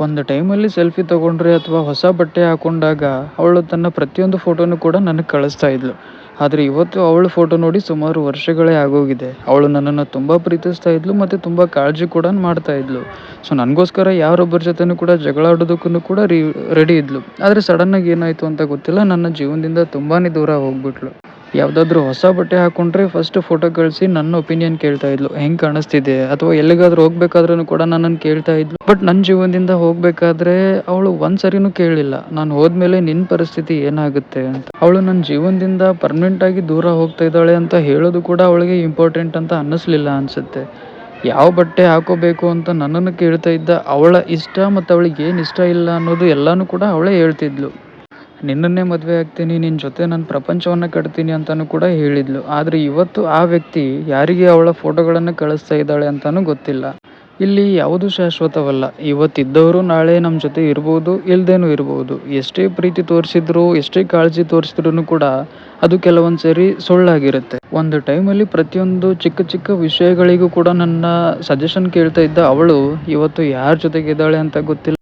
ಒಂದು ಟೈಮಲ್ಲಿ ಸೆಲ್ಫಿ ತೊಗೊಂಡ್ರೆ ಅಥವಾ ಹೊಸ ಬಟ್ಟೆ ಹಾಕೊಂಡಾಗ ಅವಳು ತನ್ನ ಪ್ರತಿಯೊಂದು ಫೋಟೋನು ಕೂಡ ನನಗೆ ಕಳಿಸ್ತಾ ಇದ್ಳು. ಆದರೆ ಇವತ್ತು ಅವಳ ಫೋಟೋ ನೋಡಿ ಸುಮಾರು ವರ್ಷಗಳೇ ಆಗೋಗಿದೆ. ಅವಳು ನನ್ನನ್ನು ತುಂಬ ಪ್ರೀತಿಸ್ತಾ ಇದ್ಳು ಮತ್ತು ತುಂಬ ಕಾಳಜಿ ಕೂಡ ಮಾಡ್ತಾ ಇದ್ಳು. ಸೊ ನನಗೋಸ್ಕರ ಯಾರೊಬ್ಬರ ಜೊತೆನೂ ಕೂಡ ಜಗಳ ಆಡೋದಕ್ಕೂ ಕೂಡ ರೆಡಿ ಇದ್ಳು. ಆದರೆ ಸಡನ್ನಾಗಿ ಏನಾಯಿತು ಅಂತ ಗೊತ್ತಿಲ್ಲ, ನನ್ನ ಜೀವನದಿಂದ ತುಂಬಾ ದೂರ ಹೋಗ್ಬಿಟ್ಳು. ಯಾವುದಾದ್ರೂ ಹೊಸ ಬಟ್ಟೆ ಹಾಕ್ಕೊಂಡ್ರೆ ಫಸ್ಟ್ ಫೋಟೋ ಕಳಿಸಿ ನನ್ನ ಒಪಿನಿಯನ್ ಕೇಳ್ತಾ ಇದ್ಲು, ಹೆಂಗೆ ಕಾಣಿಸ್ತಿದೆ, ಅಥವಾ ಎಲ್ಲಿಗಾದ್ರೂ ಹೋಗ್ಬೇಕಾದ್ರೂ ಕೂಡ ನನ್ನನ್ನು ಕೇಳ್ತಾ ಇದ್ಲು. ಬಟ್ ನನ್ನ ಜೀವನದಿಂದ ಹೋಗಬೇಕಾದ್ರೆ ಅವಳು ಒಂದು ಸರಿನೂ ಕೇಳಲಿಲ್ಲ, ನಾನು ಹೋದ್ಮೇಲೆ ನಿನ್ನ ಪರಿಸ್ಥಿತಿ ಏನಾಗುತ್ತೆ ಅಂತ. ಅವಳು ನನ್ನ ಜೀವನದಿಂದ ಪರ್ಮನೆಂಟಾಗಿ ದೂರ ಹೋಗ್ತಾ ಇದ್ದಾಳೆ ಅಂತ ಹೇಳೋದು ಕೂಡ ಅವಳಿಗೆ ಇಂಪಾರ್ಟೆಂಟ್ ಅಂತ ಅನ್ನಿಸ್ಲಿಲ್ಲ ಅನಿಸುತ್ತೆ. ಯಾವ ಬಟ್ಟೆ ಹಾಕೋಬೇಕು ಅಂತ ನನ್ನನ್ನು ಕೇಳ್ತಾ ಇದ್ದ ಅವಳ ಇಷ್ಟ ಮತ್ತು ಅವಳಿಗೆ ಏನು ಇಷ್ಟ ಇಲ್ಲ ಅನ್ನೋದು ಎಲ್ಲನೂ ಕೂಡ ಅವಳೇ ಹೇಳ್ತಿದ್ಲು. ನಿನ್ನನ್ನೇ ಮದುವೆ ಆಗ್ತೀನಿ, ನಿನ್ನ ಜೊತೆ ನನ್ನ ಪ್ರಪಂಚವನ್ನು ಕಟ್ತೀನಿ ಅಂತಲೂ ಕೂಡ ಹೇಳಿದ್ಲು. ಆದರೆ ಇವತ್ತು ಆ ವ್ಯಕ್ತಿ ಯಾರಿಗೆ ಅವಳ ಫೋಟೋಗಳನ್ನು ಕಳಿಸ್ತಾ ಇದ್ದಾಳೆ ಅಂತಲೂ ಗೊತ್ತಿಲ್ಲ. ಇಲ್ಲಿ ಯಾವುದೂ ಶಾಶ್ವತವಲ್ಲ. ಇವತ್ತಿದ್ದವರು ನಾಳೆ ನಮ್ಮ ಜೊತೆ ಇರ್ಬೋದು, ಇಲ್ಲದೇನೂ ಇರ್ಬೋದು. ಎಷ್ಟೇ ಪ್ರೀತಿ ತೋರಿಸಿದ್ರು, ಎಷ್ಟೇ ಕಾಳಜಿ ತೋರಿಸಿದ್ರೂ ಕೂಡ ಅದು ಕೆಲವೊಂದು ಸರಿ ಸುಳ್ಳಾಗಿರುತ್ತೆ. ಒಂದು ಟೈಮಲ್ಲಿ ಪ್ರತಿಯೊಂದು ಚಿಕ್ಕ ಚಿಕ್ಕ ವಿಷಯಗಳಿಗೂ ಕೂಡ ನನ್ನ ಸಜೆಷನ್ ಕೇಳ್ತಾ ಇದ್ದ ಅವಳು ಇವತ್ತು ಯಾರ ಜೊತೆಗಿದ್ದಾಳೆ ಅಂತ ಗೊತ್ತಿಲ್ಲ.